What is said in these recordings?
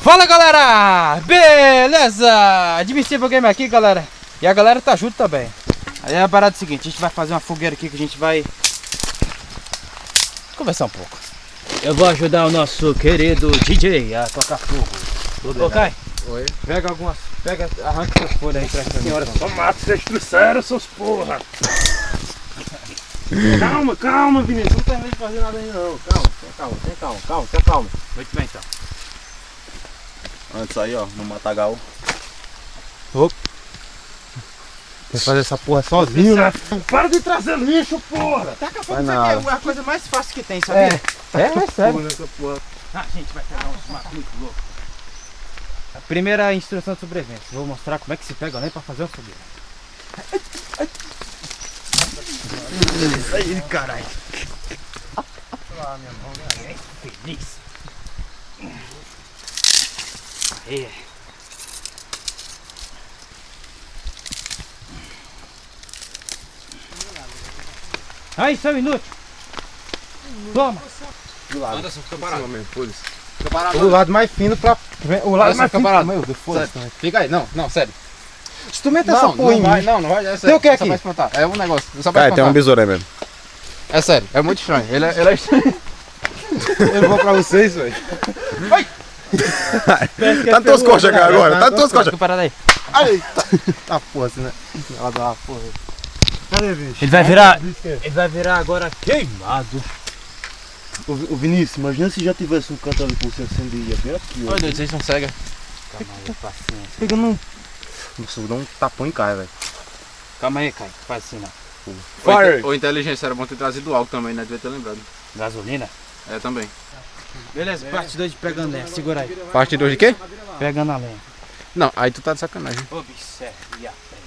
Fala galera, beleza? Admissível Game aqui galera. E a galera tá junto também. Aí é a parada é a seguinte, a gente vai fazer uma fogueira aqui que a gente vai conversar um pouco. Eu vou ajudar o nosso querido DJ a tocar fogo. Ô Kai, oi. Pega algumas, arranca essas folhas aí pra senhora. Só mata, vocês trouxeram, seus porra. Calma, Vinícius, não termina de fazer nada ainda não. Calma. Muito bem então. Antes aí, ó, no matagal. Quer fazer essa porra sozinho, né? Para de trazer lixo, porra! Taca fogo, isso aqui é a coisa mais fácil que tem, sabia? É sério. A gente vai pegar uns matos muito loucos. A primeira instrução de sobrevivência. Vou mostrar como é que se pega nem pra fazer uma fogueira. Aí, caralho. Minha mão, né? Feliz. Aí. Aí, seu inútil. Toma. Do lado. Anderson, fica parado. Fica parado. O lado mais fino pra... O lado mais fica fino... parado. Meu Deus, foda-se. Fica aí, não, sério. Se tu meter essa porra em mim... Não vai, é sério. Tem o que aqui? Só vai espantar. É um negócio, só vai Cara, espantar. tem um besouro aí mesmo. É sério, é muito estranho. Ele é estranho. Eu vou pra vocês, velho. Tá nos teus coxas agora, tá nos teus coxas. Fica parado aí. Tá porra, assim, né? Ela dá uma porra. Cadê, bicho? Ele vai virar agora queimado. Ô Vinícius, imagina se já tivesse um canto ali que você acenderia bem aqui, ó. Olha, Deus, vocês são cega. Calma aí, paciência. Pegando um... Nossa, vou dar um tapão em Caio, velho. Calma aí, Kai. Faz assim, não. Ou inteligência, era bom ter trazido álcool também, né? Devia ter lembrado. Gasolina? É, também. Beleza, parte 2 de pegando lenha. Segura aí. Parte 2 de quê? Pegando a lenha. Não, aí tu tá de sacanagem. Observe a frente.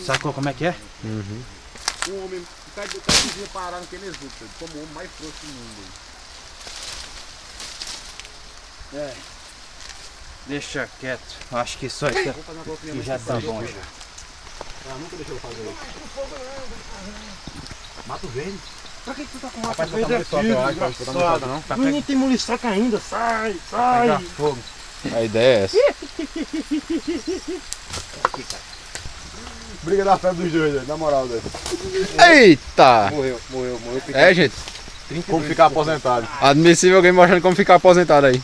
Sacou como é que é? O homem, o cara devia parar naquele exulto. Ele tomou o homem mais frouxo do mundo. É. Deixa quieto. Acho que só isso aqui já tá bom já. Nunca deixou eu fazer isso. Mato verde. Pra que tu tá com Rapaz, mato tá verde muito top, eu aqui, acho. desgraçado? Não. Menino, tem mulistraca ainda. Sai. Pegar fogo. A ideia é essa. Briga da febre dos dois, na moral, velho. Eita! Morreu. É, gente. Como ficar aposentado. Admissível alguém mostrando como ficar aposentado aí.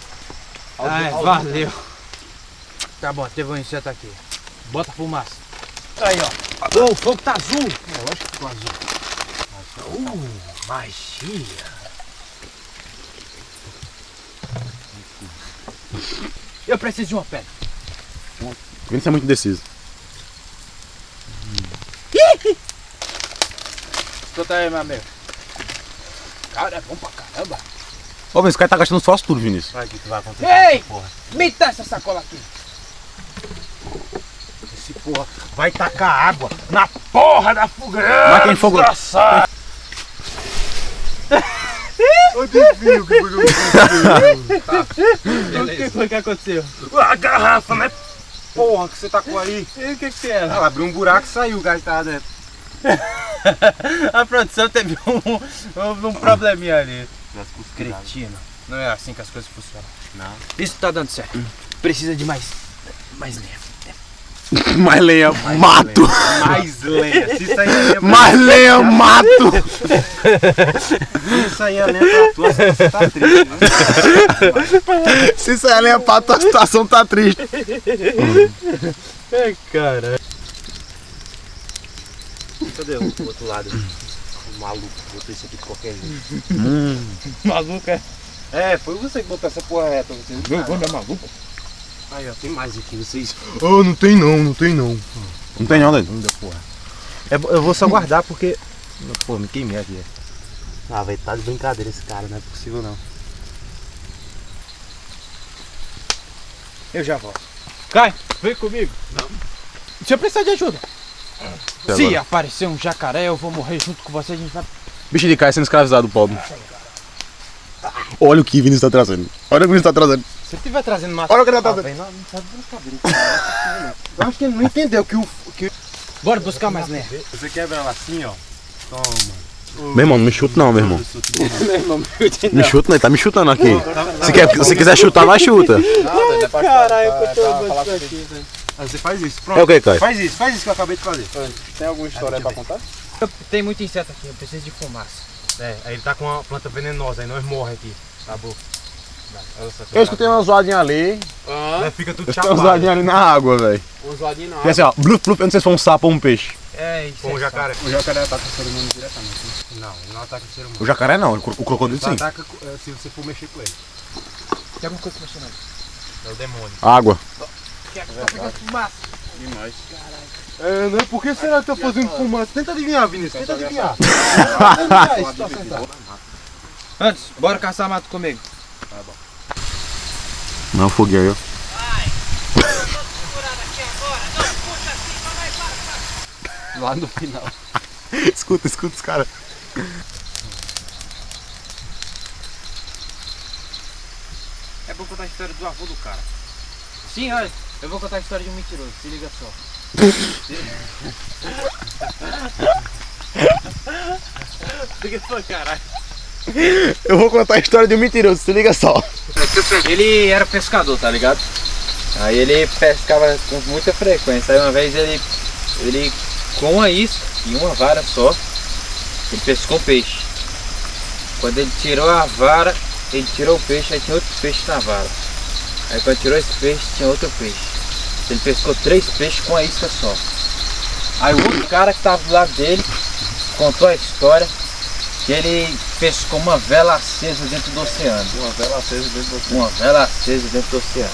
Ai, valeu. Tá bom, teve um inseto aqui. Bota fumaça. Aí, ó. Oh, o fogo tá azul. É, lógico que ficou azul. Magia. Eu preciso de uma pedra. Vinícius é muito indeciso. Escuta aí, meu amigo. Cara, é bom pra caramba. Ô, Vinícius, o cara tá gastando só tudo, Vinícius. Olha o que vai acontecer. Ei! Me dá essa sacola aqui. Esse porra vai tacar água na porra da fogueira. Mas quem fogo... Desgraçado. Ô, desvio, que foi O que foi que aconteceu? A garrafa, né? Porra, que você tacou aí. E o que era? Ela abriu um buraco e saiu, o gás tava dentro. A produção teve um probleminha ali. Cretino. Não é assim que as coisas funcionam. Não. Isso tá dando certo. Precisa de mais lenha. Mais lenha, mato! Mais lenha. Se isso aí é lenha pra Mais lenha, mato! Se isso aí é lenha pra tua, você tá triste, né? Se isso aí é lenha pra tua situação, tá triste. Ai, cara. Cadê o outro lado? Maluco, botou isso aqui de qualquer jeito. Maluco é. É, foi você que botou essa porra reta. Você viu? é maluco? Aí, ó, tem mais aqui, vocês. Oh, não tem não. Não tem não, David. Porra. Eu vou só guardar porque. Pô, me queimei aqui. Ah, vai tá de brincadeira esse cara, não é possível não. Eu já volto. Cai, vem comigo. Não. Se eu precisar de ajuda. Se agora? aparecer um jacaré, eu vou morrer junto com você. A gente vai. Bicho de Caio sendo escravizado, pobre. Olha o que Vinícius tá trazendo. Olha o que Vinícius tá trazendo. Se ele estiver trazendo massa. Olha o que ele tá trazendo. Não tá de brincadeira. Eu acho que ele não entendeu que o. Bora buscar mais lenha. Você quebra ela assim, ó. Toma. Meu irmão, não me chuta não, meu irmão. Meu irmão, Me chuta não, ele tá me chutando aqui. Se quiser chutar, nós chuta. caralho, que eu tô doido aqui, velho. Você faz isso, É pronto. o que, Caio? Faz isso que eu acabei de fazer. Tem alguma história aí pra contar? Tem muito inseto aqui, eu preciso de fumaça. É, aí ele tá com uma planta venenosa, aí nós morre aqui. Acabou. Eu escutei uma zoadinha ali. Aí fica tudo Eu escutei uma chapado. zoadinha ali na água, velho. Um zoadinho na E assim, ó, bluf, bluf, eu não sei se foi um sapo ou um peixe. É, isso Com o é jacaré. O jacaré ataca o ser humano diretamente. Não, ele não ataca o ser humano. O jacaré não, o crocodilo Só sim. ataca se você for mexer com ele. só. Tem alguma coisa mexendo ali? É o demônio. Água. Quer que tá pegando fumaça? Demais. É, né? Por que será que tá fazendo fumaça? Tenta adivinhar, Vinícius, tenta adivinhar. Antes, bora caçar mato comigo. Não, foguei, ó. Lá no final. Escuta os caras. É pra contar a história do avô do cara. Sim, olha, eu vou contar a história de um mentiroso, se liga só. Liga só, caralho. Eu vou contar a história de um mentiroso, se liga só. Ele era pescador, tá ligado? Aí ele pescava com muita frequência. Aí uma vez ele com uma isca e uma vara só, ele pescou peixe. Quando ele tirou a vara, ele tirou o peixe, aí tinha outro peixe na vara. Aí quando tirou esse peixe, tinha outro peixe. Ele pescou 3 peixes com a isca só. Aí o outro cara que estava do lado dele contou a história que ele pescou uma vela acesa dentro do oceano. Uma vela acesa dentro do oceano. Uma vela acesa dentro do oceano.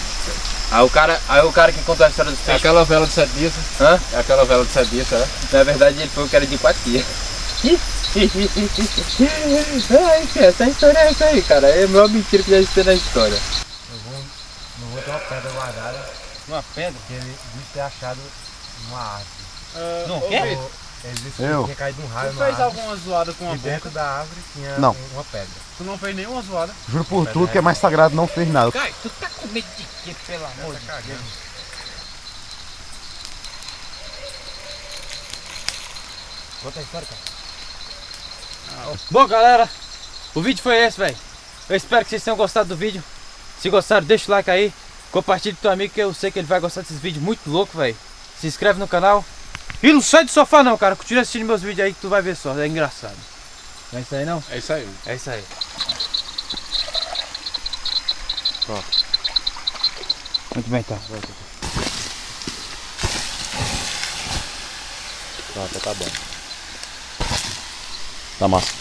Aí o cara que contou a história dos É peixes. aquela vela de 7 dias. Hã? É aquela vela de 7 dias, será? Na verdade ele foi o cara de 4 dias. Ai, essa história é essa aí, cara. É a maior mentira que já existe na história. Não vou ter uma pedra guardada, Uma pedra? que ele disse ter achado numa árvore. Não quer? Ele disse que Eu? tinha caído um raio Tu na fez árvore. alguma zoada com a E dentro boca? da árvore tinha Não. uma pedra. Tu não fez nenhuma zoada? Juro por tudo que é mais sagrado, não fez nada. Caio, tu tá com medo de quê, pelo amor de Deus? Conta a história, cara. Bom, galera, o vídeo foi esse, velho. Eu espero que vocês tenham gostado do vídeo. Se gostaram, deixa o like aí. Compartilhe com teu amigo que eu sei que ele vai gostar desses vídeos muito loucos, velho. Se inscreve no canal. E não sai do sofá não, cara. Continua assistindo meus vídeos aí que tu vai ver só. É engraçado. Não é isso aí não? É isso aí. É isso aí. Pronto. Muito bem, tá. Pronto, tá bom. Tá massa.